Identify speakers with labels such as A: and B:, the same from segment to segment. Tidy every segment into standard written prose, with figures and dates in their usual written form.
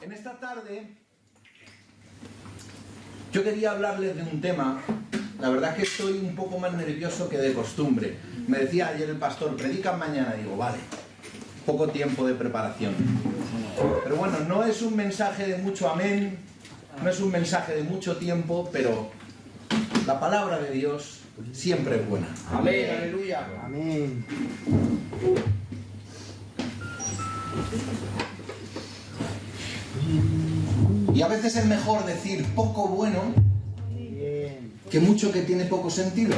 A: En esta tarde yo quería hablarles de un tema. La verdad es que estoy un poco más nervioso que de costumbre. Me decía ayer el pastor, predican mañana. Digo, vale, poco tiempo de preparación. Pero bueno, no es un mensaje de mucho amén, no es un mensaje de mucho tiempo, pero la palabra de Dios siempre es buena.
B: Amén, aleluya.
C: Amén.
A: Y a veces es mejor decir poco bueno que mucho que tiene poco sentido.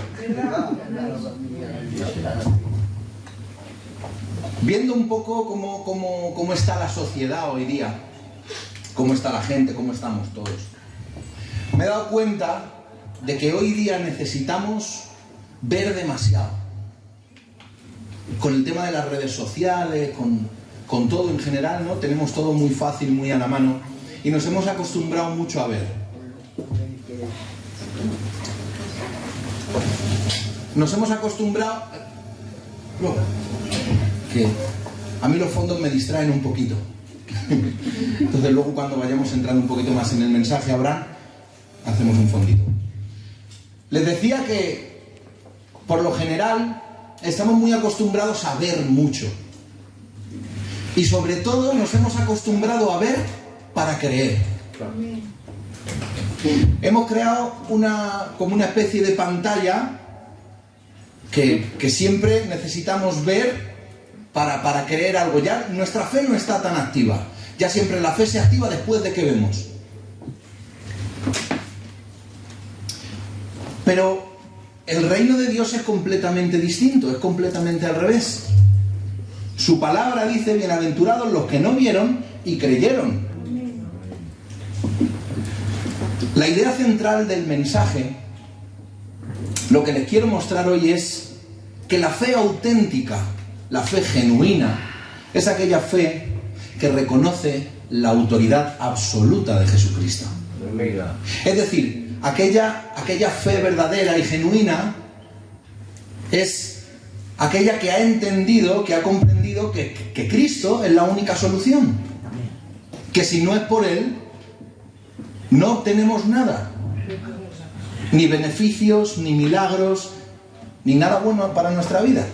A: Viendo un poco cómo está la sociedad hoy día, cómo está la gente, cómo estamos todos, me he dado cuenta de que hoy día necesitamos ver demasiado. Con el tema de las redes sociales, con todo en general, ¿no? Tenemos todo muy fácil, muy a la mano, y nos hemos acostumbrado mucho a ver. Nos hemos acostumbrado... que a mí los fondos me distraen un poquito. Entonces luego cuando vayamos entrando un poquito más en el mensaje, Abraham, hacemos un fondito. Les decía que, por lo general, estamos muy acostumbrados a ver mucho. Y sobre todo nos hemos acostumbrado a ver para creer. Hemos creado como una especie de pantalla que siempre necesitamos ver para creer algo. Ya nuestra fe no está tan activa. Ya siempre la fe se activa después de que vemos. Pero el reino de Dios es completamente distinto, es completamente al revés. Su palabra dice, bienaventurados los que no vieron y creyeron. La idea central del mensaje, lo que les quiero mostrar hoy es que la fe auténtica, la fe genuina, es aquella fe que reconoce la autoridad absoluta de Jesucristo. Es decir, aquella fe verdadera y genuina es aquella que ha entendido, que ha comprendido que Cristo es la única solución. Que si no es por Él, no obtenemos nada. Ni beneficios, ni milagros, ni nada bueno para nuestra vida.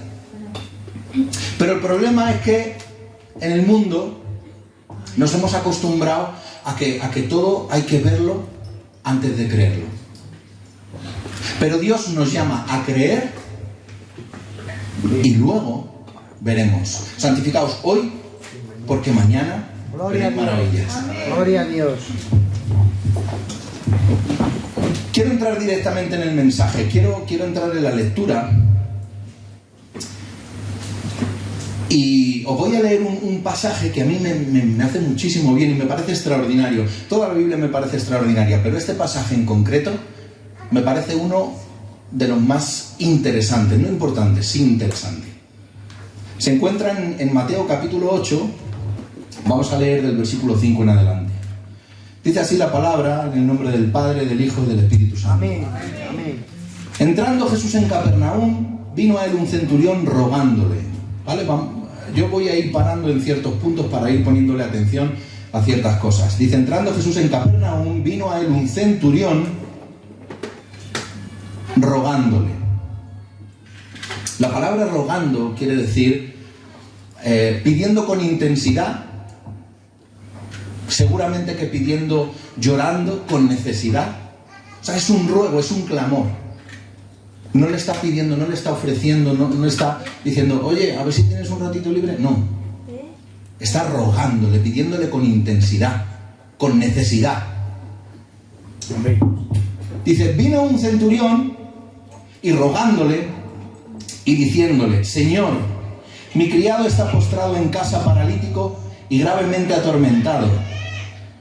A: Pero el problema es que en el mundo nos hemos acostumbrado a que todo hay que verlo antes de creerlo. Pero Dios nos llama a creer y luego veremos. Santificaos hoy, porque mañana veréis maravillas.
C: Gloria a Dios.
A: Quiero entrar directamente en el mensaje, quiero entrar en la lectura. Y os voy a leer un pasaje que a mí me hace muchísimo bien y me parece extraordinario. Toda la Biblia me parece extraordinaria, pero este pasaje en concreto me parece uno de los más interesantes, no importantes, sí interesante. Se encuentra en Mateo capítulo 8, vamos a leer del versículo 5 en adelante. Dice así la palabra, en el nombre del Padre, del Hijo y del Espíritu Santo.
C: Amén. Amén.
A: Entrando Jesús en Capernaum, vino a él un centurión rogándole. ¿Vale? Yo voy a ir parando en ciertos puntos para ir poniéndole atención a ciertas cosas. Dice, entrando Jesús en Capernaum, vino a él un centurión rogándole. La palabra rogando quiere decir pidiendo con intensidad, seguramente que pidiendo, llorando, con necesidad. O sea, es un ruego, es un clamor. No le está pidiendo, no le está ofreciendo, no está diciendo, oye, a ver si tienes un ratito libre. No. Está rogándole, pidiéndole con intensidad, con necesidad. Dice, vino un centurión y rogándole y diciéndole, Señor, mi criado está postrado en casa paralítico y gravemente atormentado.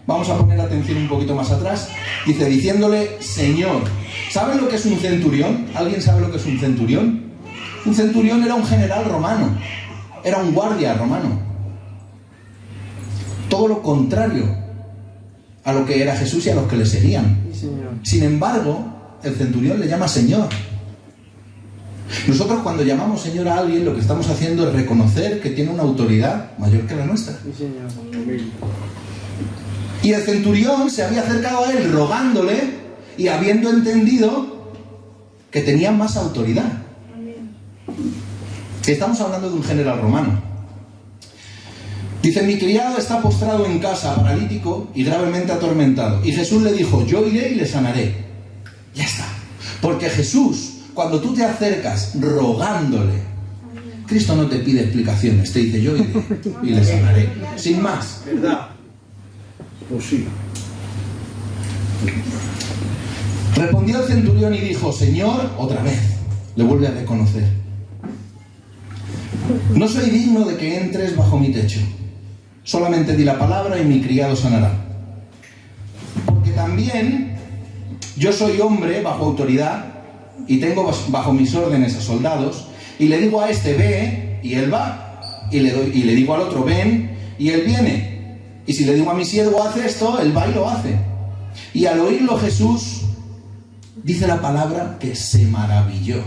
A: Vamos a poner atención un poquito más atrás. Dice, diciéndole, Señor. ¿Saben lo que es un centurión? ¿Alguien sabe lo que es un centurión? Un centurión era un general romano. Era un guardia romano. Todo lo contrario a lo que era Jesús y a los que le seguían.
C: Sí, Señor.
A: Sin embargo, el centurión le llama Señor. Nosotros cuando llamamos Señor a alguien, lo que estamos haciendo es reconocer que tiene una autoridad mayor que la nuestra.
C: Sí, Señor.
A: Y el centurión se había acercado a él rogándole y habiendo entendido que tenía más autoridad. Estamos hablando de un general romano. Dice: mi criado está postrado en casa, paralítico y gravemente atormentado. Y Jesús le dijo: yo iré y le sanaré. Ya está. Porque Jesús, cuando tú te acercas rogándole, Cristo no te pide explicaciones, te dice: yo iré y le sanaré. Sin más.
B: ¿Verdad? Pues sí.
A: Respondió el centurión y dijo: Señor, otra vez, le vuelve a reconocer, no soy digno de que entres bajo mi techo. Solamente di la palabra y mi criado sanará. Porque también yo soy hombre bajo autoridad y tengo bajo mis órdenes a soldados, y le digo a este: ve, y él va. Y le digo al otro: ven, y él viene. Y si le digo a mi siervo: haz esto, él va y lo hace. Y al oírlo Jesús, dice la palabra que se maravilló.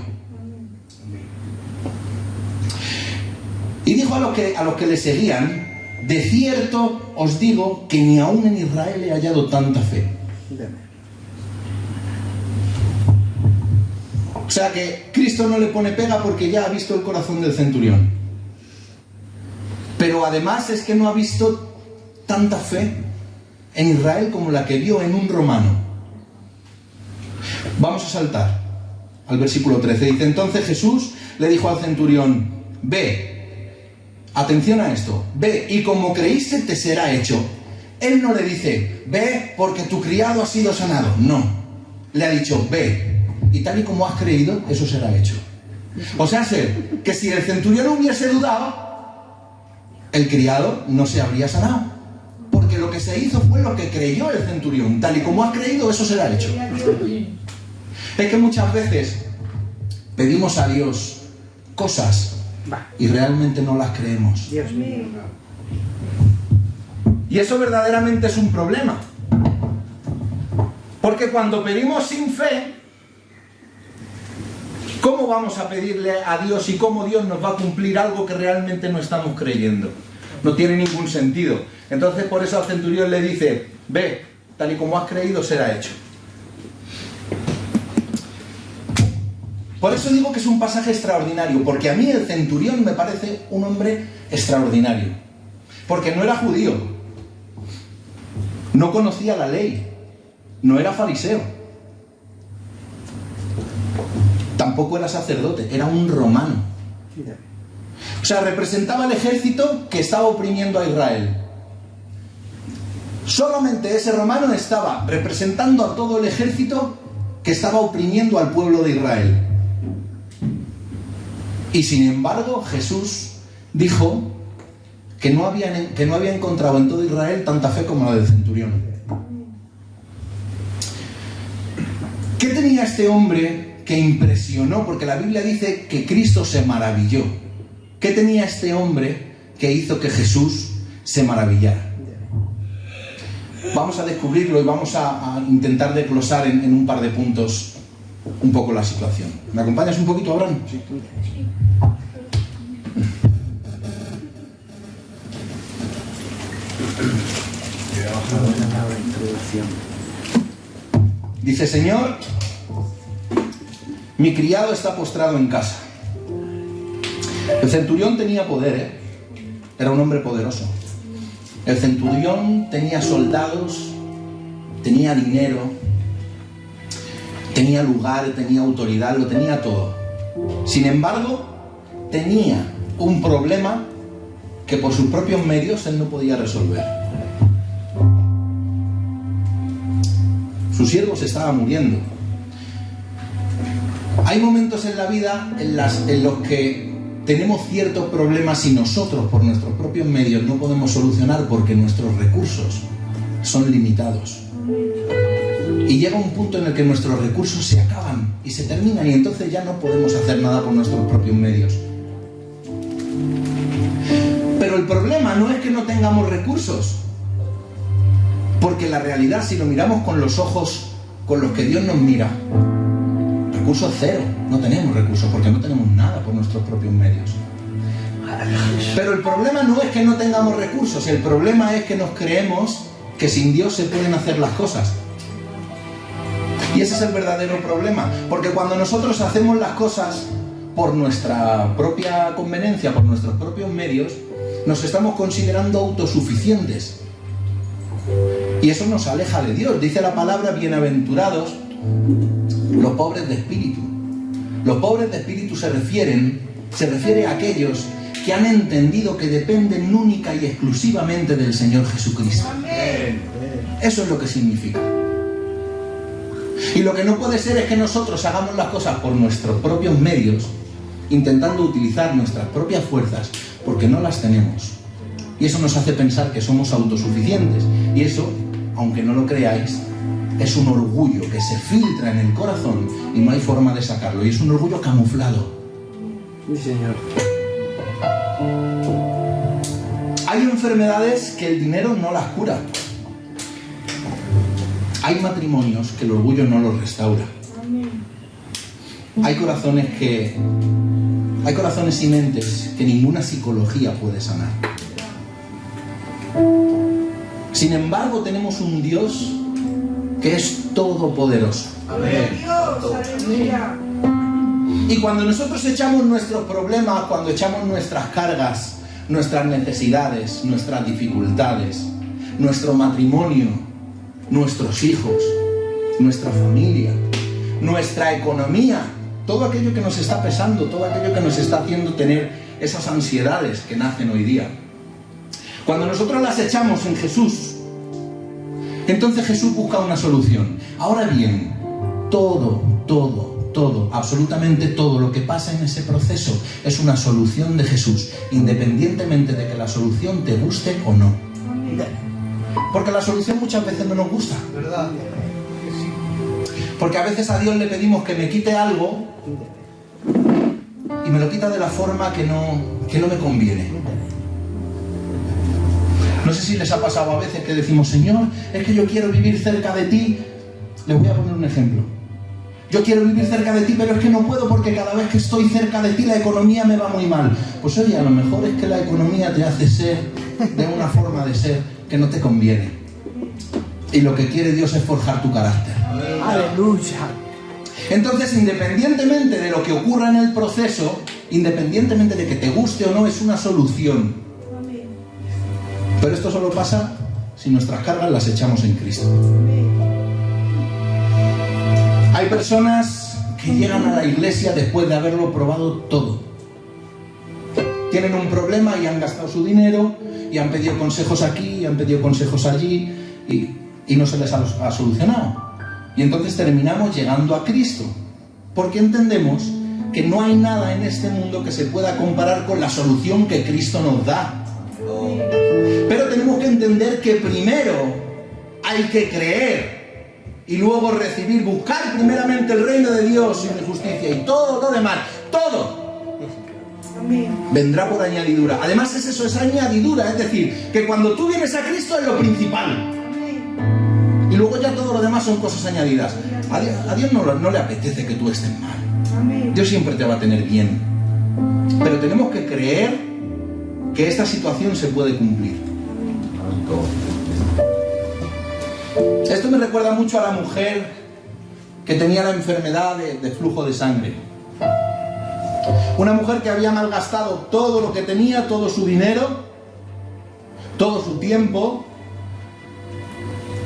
A: Y dijo a los que le seguían: de cierto os digo que ni aún en Israel he hallado tanta fe. O sea que Cristo no le pone pega porque ya ha visto el corazón del centurión. Pero además es que no ha visto tanta fe en Israel como la que vio en un romano. Vamos a saltar al versículo 13. Dice: entonces Jesús le dijo al centurión: ve. Atención a esto, ve y como creíste te será hecho. Él no le dice: ve porque tu criado ha sido sanado. No, le ha dicho: ve y tal y como has creído, eso será hecho. O sea, que si el centurión hubiese dudado, el criado no se habría sanado, porque lo que se hizo fue lo que creyó el centurión. Tal y como has creído, eso será hecho. Es que muchas veces pedimos a Dios cosas y realmente no las creemos.
C: Dios mío.
A: Y eso verdaderamente es un problema. Porque cuando pedimos sin fe, ¿cómo vamos a pedirle a Dios y cómo Dios nos va a cumplir algo que realmente no estamos creyendo? No tiene ningún sentido. Entonces por eso al centurión le dice: ve, tal y como has creído será hecho. Por eso digo que es un pasaje extraordinario, porque a mí el centurión me parece un hombre extraordinario. Porque no era judío, no conocía la ley, no era fariseo, tampoco era sacerdote, era un romano. O sea, representaba el ejército que estaba oprimiendo a Israel. Solamente ese romano estaba representando a todo el ejército que estaba oprimiendo al pueblo de Israel. Y sin embargo, Jesús dijo que no había encontrado en todo Israel tanta fe como la del centurión. ¿Qué tenía este hombre que impresionó? Porque la Biblia dice que Cristo se maravilló. ¿Qué tenía este hombre que hizo que Jesús se maravillara? Vamos a descubrirlo y vamos a intentar desglosar en un par de puntos un poco la situación. ¿Me acompañas un poquito, Abraham? Sí. Dice: Señor, mi criado está postrado en casa. El centurión tenía poder, era un hombre poderoso. El centurión tenía soldados, tenía dinero, tenía lugar, tenía autoridad, lo tenía todo. Sin embargo, tenía un problema que por sus propios medios él no podía resolver. Su siervo se estaba muriendo. Hay momentos en la vida en los que tenemos ciertos problemas y nosotros por nuestros propios medios no podemos solucionar porque nuestros recursos son limitados. Y llega un punto en el que nuestros recursos se acaban y se terminan y entonces ya no podemos hacer nada por nuestros propios medios. Pero el problema no es que no tengamos recursos, porque la realidad, si lo miramos con los ojos con los que Dios nos mira, recursos cero, no tenemos recursos porque no tenemos nada por nuestros propios medios. Pero el problema no es que no tengamos recursos, el problema es que nos creemos que sin Dios se pueden hacer las cosas. Y ese es el verdadero problema, porque cuando nosotros hacemos las cosas por nuestra propia conveniencia, por nuestros propios medios, nos estamos considerando autosuficientes. Y eso nos aleja de Dios. Dice la palabra, bienaventurados los pobres de espíritu. Los pobres de espíritu se refiere a aquellos que han entendido que dependen única y exclusivamente del Señor Jesucristo. Eso es lo que significa. Y lo que no puede ser es que nosotros hagamos las cosas por nuestros propios medios, intentando utilizar nuestras propias fuerzas, porque no las tenemos. Y eso nos hace pensar que somos autosuficientes. Y eso, aunque no lo creáis, es un orgullo que se filtra en el corazón y no hay forma de sacarlo. Y es un orgullo camuflado.
C: Sí, Señor.
A: Hay enfermedades que el dinero no las cura. Hay matrimonios que el orgullo no los restaura. Hay corazones y mentes que ninguna psicología puede sanar. Sin embargo, tenemos un Dios que es todopoderoso. Y cuando nosotros echamos nuestros problemas, cuando echamos nuestras cargas, nuestras necesidades, nuestras dificultades, nuestro matrimonio, nuestros hijos, nuestra familia, nuestra economía, todo aquello que nos está pesando, todo aquello que nos está haciendo tener esas ansiedades que nacen hoy día, cuando nosotros las echamos en Jesús, entonces Jesús busca una solución. Ahora bien, todo, absolutamente todo lo que pasa en ese proceso es una solución de Jesús, independientemente de que la solución te guste o no. Porque la solución muchas veces no nos gusta.
C: ¿Verdad?
A: Porque a veces a Dios le pedimos que me quite algo y me lo quita de la forma que no me conviene. No sé si les ha pasado a veces que decimos, Señor, es que yo quiero vivir cerca de ti. Les voy a poner un ejemplo. Yo quiero vivir cerca de ti, pero es que no puedo porque cada vez que estoy cerca de ti la economía me va muy mal. Pues oye, a lo mejor es que la economía te hace ser de una forma de ser que no te conviene. Y lo que quiere Dios es forjar tu carácter.
C: Aleluya.
A: Entonces, independientemente de lo que ocurra en el proceso, independientemente de que te guste o no, es una solución. Pero esto solo pasa si nuestras cargas las echamos en Cristo. Hay personas que llegan a la iglesia después de haberlo probado todo. Tienen un problema y han gastado su dinero, y han pedido consejos aquí, y han pedido consejos allí, y no se les ha solucionado. Y entonces terminamos llegando a Cristo, porque entendemos que no hay nada en este mundo que se pueda comparar con la solución que Cristo nos da. Pero tenemos que entender que primero hay que creer y luego recibir, buscar primeramente el reino de Dios y su justicia, y todo lo demás, todo vendrá por añadidura. Además eso es añadidura, es decir, que cuando tú vienes a Cristo es lo principal. Y luego ya todo lo demás son cosas añadidas. A Dios no le apetece que tú estés mal. Dios siempre te va a tener bien. Pero tenemos que creer que esta situación se puede cumplir. Esto me recuerda mucho a la mujer que tenía la enfermedad de flujo de sangre. Una mujer que había malgastado todo lo que tenía, todo su dinero, todo su tiempo,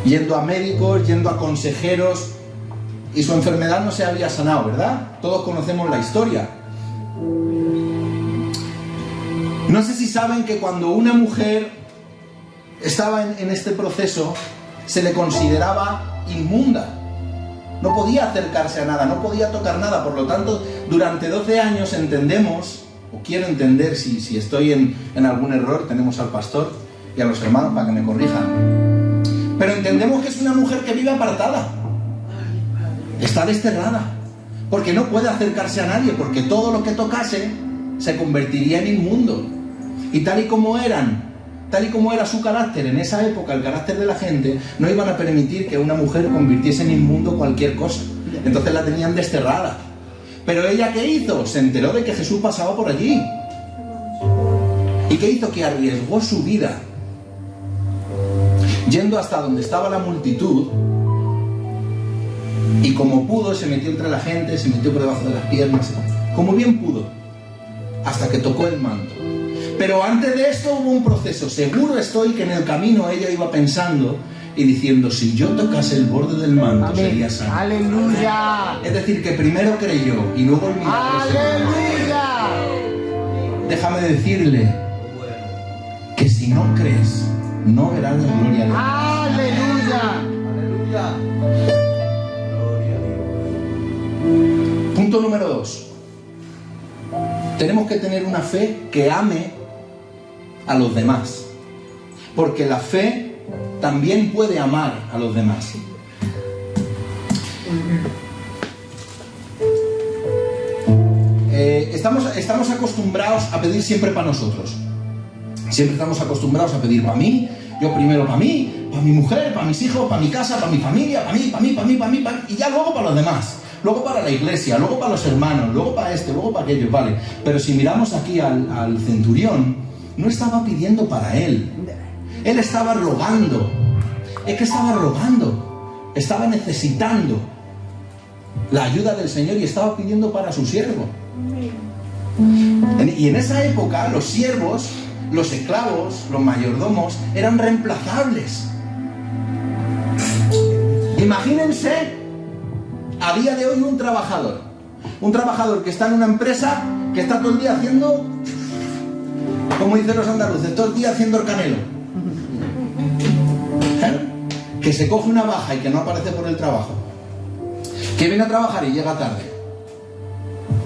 A: yendo a médicos, yendo a consejeros, y su enfermedad no se había sanado, ¿verdad? Todos conocemos la historia. No sé si saben que cuando una mujer estaba en este proceso, se le consideraba inmunda. No podía acercarse a nada, no podía tocar nada. Por lo tanto, durante 12 años entendemos, o quiero entender si estoy en algún error, tenemos al pastor y a los hermanos para que me corrijan. Pero entendemos que es una mujer que vive apartada. Está desterrada. Porque no puede acercarse a nadie, porque todo lo que tocase se convertiría en inmundo. Y tal y como era su carácter en esa época, el carácter de la gente, no iban a permitir que una mujer convirtiese en inmundo cualquier cosa. Entonces la tenían desterrada. Pero ella, ¿qué hizo? Se enteró de que Jesús pasaba por allí. ¿Y qué hizo? Que arriesgó su vida. yendo hasta donde estaba la multitud, y como pudo se metió entre la gente, se metió por debajo de las piernas, como bien pudo, hasta que tocó el manto. Pero antes de esto hubo un proceso. Seguro estoy que en el camino ella iba pensando y diciendo, si yo tocase el borde del manto,
C: Amén.
A: sería sano.
C: Aleluya.
A: Es decir, que primero creyó y luego el milagro se dio.
C: Aleluya.
A: Déjame decirle que si no crees, no verás la gloria de Dios.
C: Aleluya.
A: Punto número 2. Tenemos que tener una fe que ame a los demás. Porque la fe también puede amar a los demás. Estamos acostumbrados a pedir siempre para nosotros. Siempre estamos acostumbrados a pedir para mí, yo primero para mí, para mi mujer, para mis hijos, para mi casa, para mi familia, para mí, y ya luego para los demás. Luego para la iglesia, luego para los hermanos, luego para este, luego para aquello, vale. Pero si miramos aquí al centurión, no estaba pidiendo para él. Él estaba rogando. Es que estaba rogando. Estaba necesitando la ayuda del Señor y estaba pidiendo para su siervo. Y en esa época los siervos, los esclavos, los mayordomos eran reemplazables. Imagínense a día de hoy un trabajador que está en una empresa que está todo el día haciendo, como dicen los andaluces, todo el día haciendo el canelo. Que se coge una baja y que no aparece por el trabajo, que viene a trabajar y llega tarde.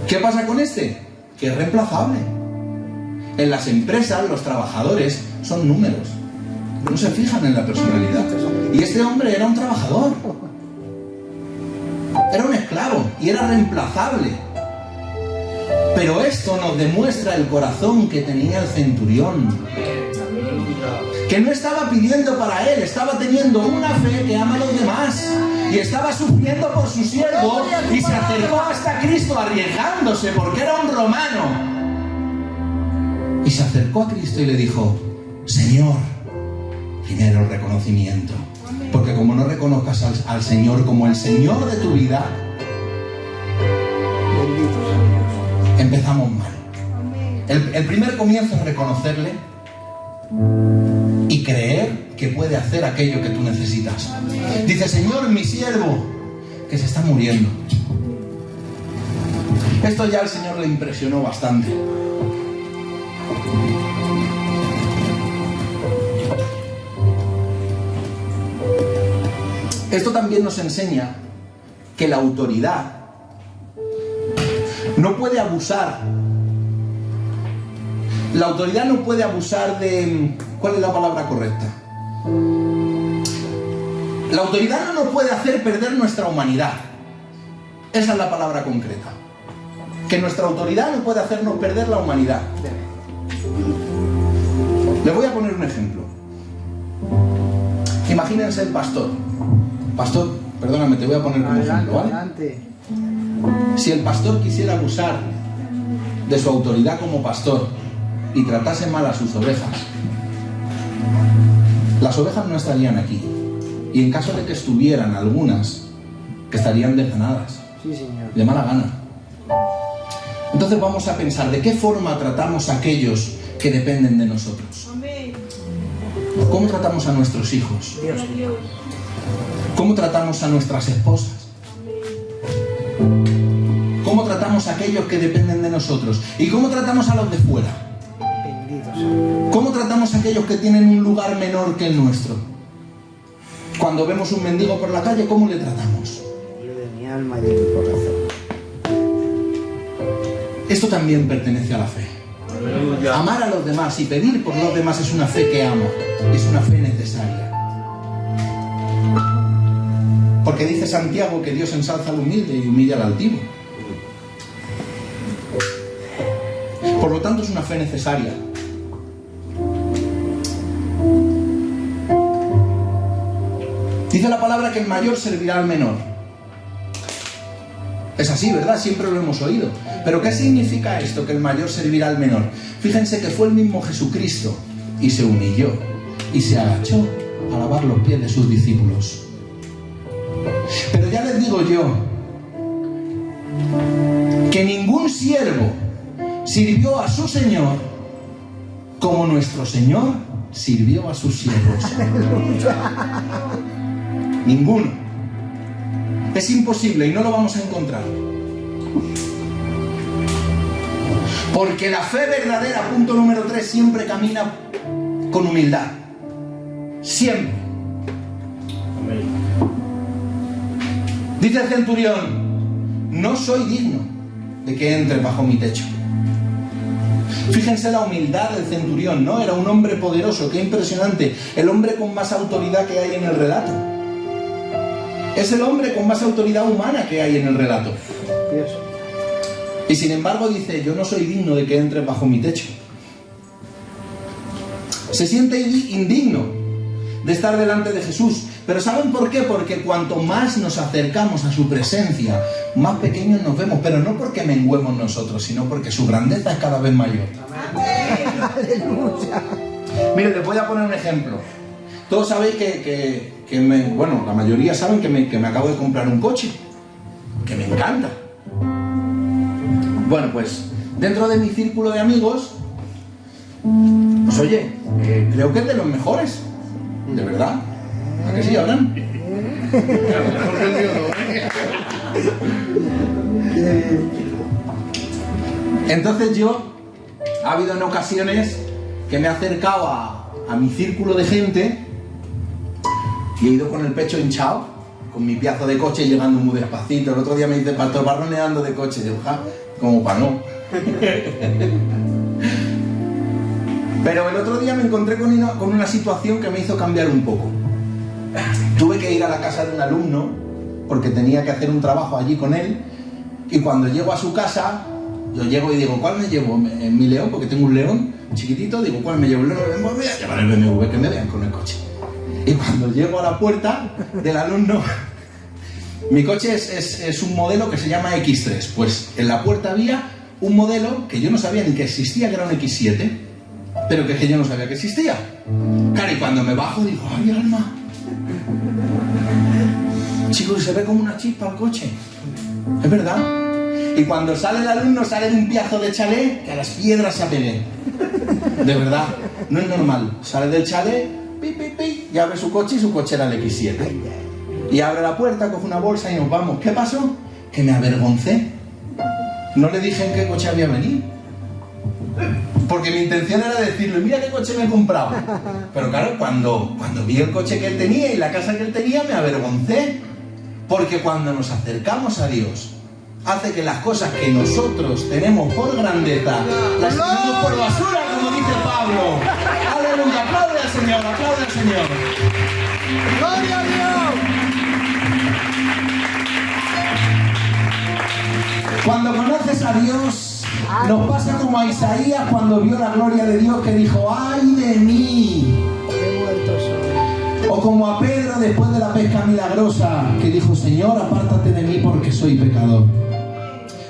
A: ¿Qué pasa con este? Que es reemplazable. En las empresas los trabajadores son números, no se fijan en la personalidad. Y este hombre era un trabajador, era un esclavo y era reemplazable. Pero esto nos demuestra el corazón que tenía el centurión, que no estaba pidiendo para él, estaba teniendo una fe que ama a los demás y estaba sufriendo por su siervo y se acercó hasta Cristo arriesgándose porque era un romano. Y se acercó a Cristo y le dijo, Señor, primero el reconocimiento, porque como no reconozcas al Señor como el Señor de tu vida, empezamos mal. El primer comienzo es reconocerle y creer que puede hacer aquello que tú necesitas. Dice, Señor, mi siervo, que se está muriendo. Esto ya al Señor le impresionó bastante. Esto también nos enseña que la autoridad no puede abusar. La autoridad no puede abusar de... ¿Cuál es la palabra correcta? La autoridad no nos puede hacer perder nuestra humanidad. Esa es la palabra concreta. Que nuestra autoridad no puede hacernos perder la humanidad. Les voy a poner un ejemplo. Imagínense el pastor. Pastor, perdóname, te voy a poner como ejemplo, ¿vale?
C: Adelante.
A: Si el pastor quisiera abusar de su autoridad como pastor y tratase mal a sus ovejas, las ovejas no estarían aquí. Y en caso de que estuvieran algunas, que estarían desganadas,
C: Sí, Señor.
A: de mala gana. Entonces vamos a pensar, ¿de qué forma tratamos a aquellos que dependen de nosotros? ¿Cómo tratamos a nuestros hijos?
C: Dios.
A: ¿Cómo tratamos a nuestras esposas? ¿Cómo tratamos a aquellos que dependen de nosotros? ¿Y cómo tratamos a los de fuera?
C: Bendito sea.
A: ¿Cómo tratamos a aquellos que tienen un lugar menor que el nuestro? Cuando vemos un mendigo por la calle, ¿cómo le tratamos?
C: Dios de mi alma y de mi corazón.
A: Esto también pertenece a la fe.
B: Aleluya.
A: Amar a los demás y pedir por los demás es una fe que ama, es una fe necesaria. Porque dice Santiago que Dios ensalza al humilde y humilla al altivo. Por lo tanto es una fe necesaria. Dice la palabra que el mayor servirá al menor. Es así, ¿verdad? Siempre lo hemos oído. Pero ¿qué significa esto, que el mayor servirá al menor? Fíjense que fue el mismo Jesucristo y se humilló y se agachó a lavar lavar los pies de sus discípulos. Pero ya les digo yo que ningún siervo sirvió a su Señor como nuestro Señor sirvió a sus siervos. Ninguno. Es imposible y no lo vamos a encontrar. Porque la fe verdadera, punto número 3, siempre camina con humildad. Siempre.
B: Amén.
A: Dice el centurión: no soy digno de que entres bajo mi techo. Fíjense la humildad del centurión, ¿no? Era un hombre poderoso, qué impresionante. El hombre con más autoridad que hay en el relato. Es el hombre con más autoridad humana que hay en el relato. Y sin embargo dice: yo no soy digno de que entres bajo mi techo. Se siente indigno de estar delante de Jesús. Pero ¿saben por qué? Porque cuanto más nos acercamos a su presencia, más pequeños nos vemos. Pero no porque menguemos nosotros, sino porque su grandeza es cada vez mayor.
C: Aleluya.
A: Miren, les voy a poner un ejemplo. Todos sabéis bueno, la mayoría saben que me acabo de comprar un coche, que me encanta. Bueno, pues dentro de mi círculo de amigos, pues oye, creo que es de los mejores, de verdad. ¿A que sí, Abraham? Entonces ha habido en ocasiones que me he acercado a mi círculo de gente y he ido con el pecho hinchado, con mi pedazo de coche llegando muy despacito. El otro día me dice: pastor, va roneando de coche. Digo, como para no. Pero el otro día me encontré con una situación que me hizo cambiar un poco. Tuve que ir a la casa de un alumno porque tenía que hacer un trabajo allí con él, y cuando llego a su casa, yo llego y digo: ¿cuál me llevo? En mi León, porque tengo un León chiquitito. Digo: ¿cuál me llevo? Voy a llevar el BMW, que me vean con el coche. Y cuando llego a la puerta del alumno, mi coche es un modelo que se llama X3. Pues en la puerta había un modelo que yo no sabía ni que existía, que era un X7, pero que yo no sabía que existía. Claro, y cuando me bajo digo: ¡ay, alma! Chicos, se ve como una chispa el coche. Es verdad. Y cuando sale el alumno, sale de un pedazo de chalet que a las piedras se apegue. De verdad, no es normal. Sale del chalet, pi, pi, pi, y abre su coche, y su coche era el X7. Y abre la puerta, coge una bolsa y nos vamos. ¿Qué pasó? Que me avergoncé. No le dije en qué coche había venido. Porque mi intención era decirle: mira qué coche me he comprado. Pero claro, cuando vi el coche que él tenía y la casa que él tenía, me avergoncé. Porque cuando nos acercamos a Dios, hace que las cosas que nosotros tenemos por grandeza las tenemos por basura, como dice Pablo. Aleluya, aplaude al Señor, aplaude al Señor.
C: ¡Gloria a Dios!
A: Cuando conoces a Dios, nos pasa como a Isaías cuando vio la gloria de Dios, que dijo: ¡ay de mí!
C: ¡Qué muerto soy!
A: O como a Pedro después de la pesca milagrosa, que dijo: Señor, apártate de mí porque soy pecador.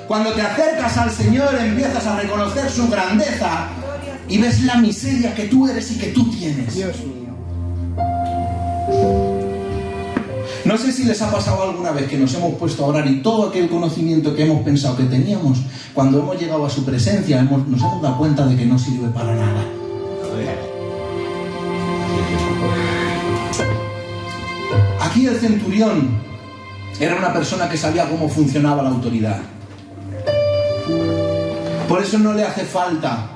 A: Cuando te acercas al Señor, empiezas a reconocer su grandeza y ves la miseria que tú eres y que tú tienes.
C: Dios mío.
A: No sé si les ha pasado alguna vez que nos hemos puesto a orar y todo aquel conocimiento que hemos pensado que teníamos, cuando hemos llegado a su presencia, nos hemos dado cuenta de que no sirve para nada. Aquí el centurión era una persona que sabía cómo funcionaba la autoridad. Por eso no le hace falta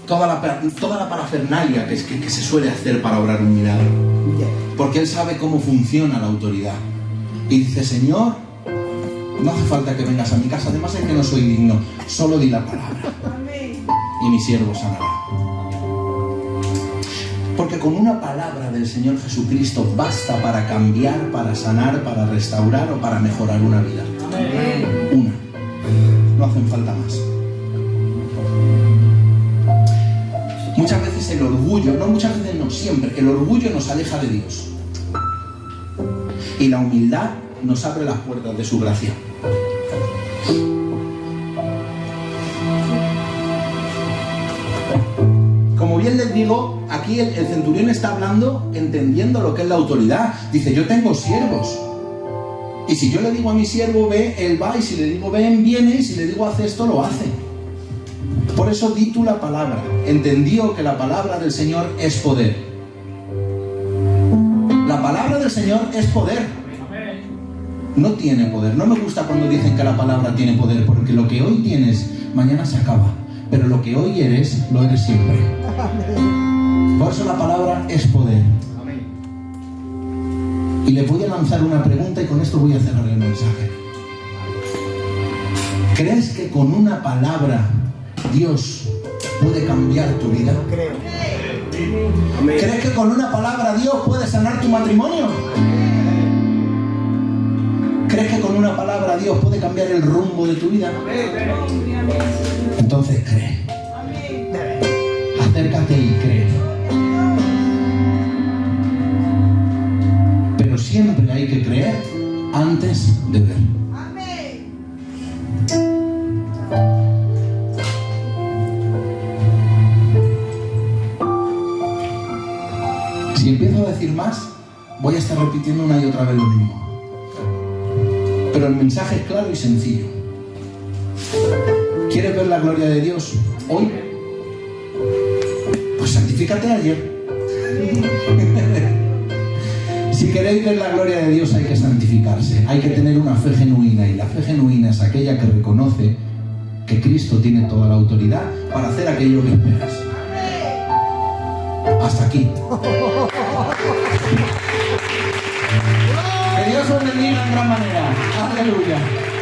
A: toda la parafernalia que se suele hacer para obrar un milagro. Porque él sabe cómo funciona la autoridad. Y dice: Señor, no hace falta que vengas a mi casa, además es que no soy digno, solo di la palabra y mi siervo sanará. Porque con una palabra del Señor Jesucristo basta para cambiar, para sanar, para restaurar o para mejorar una vida. Una. No hacen falta más. Muchas veces el orgullo, muchas veces no, siempre, el orgullo nos aleja de Dios. Y la humildad nos abre las puertas de su gracia. Como también les digo, aquí el centurión está hablando entendiendo lo que es la autoridad. Dice, yo tengo siervos. Y si yo le digo a mi siervo, ve, él va. Y si le digo, ven, viene. Y si le digo, hace esto, lo hace. Por eso di tú la palabra. Entendió que la palabra del Señor es poder. La palabra del Señor es poder. No tiene poder. No me gusta cuando dicen que la palabra tiene poder, porque lo que hoy tienes, mañana se acaba. Pero lo que hoy eres, lo eres siempre. Por eso la palabra es poder. Y le voy a lanzar una pregunta y con esto voy a cerrar el mensaje. ¿Crees que con una palabra Dios puede cambiar tu vida?
C: Creo.
A: ¿Crees que con una palabra Dios puede sanar tu matrimonio? ¿Crees que con una palabra Dios puede cambiar el rumbo de tu vida? Entonces cree. Acércate y cree. Pero siempre hay que creer antes de ver. Si empiezo a decir más, voy a estar repitiendo una y otra vez lo mismo. Pero el mensaje es claro y sencillo. ¿Quieres ver la gloria de Dios hoy? Pues santifícate ayer. Si queréis ver la gloria de Dios hay que santificarse. Hay que tener una fe genuina. Y la fe genuina es aquella que reconoce que Cristo tiene toda la autoridad para hacer aquello que esperas. Hasta aquí. Que Dios os bendiga en gran manera. Aleluya.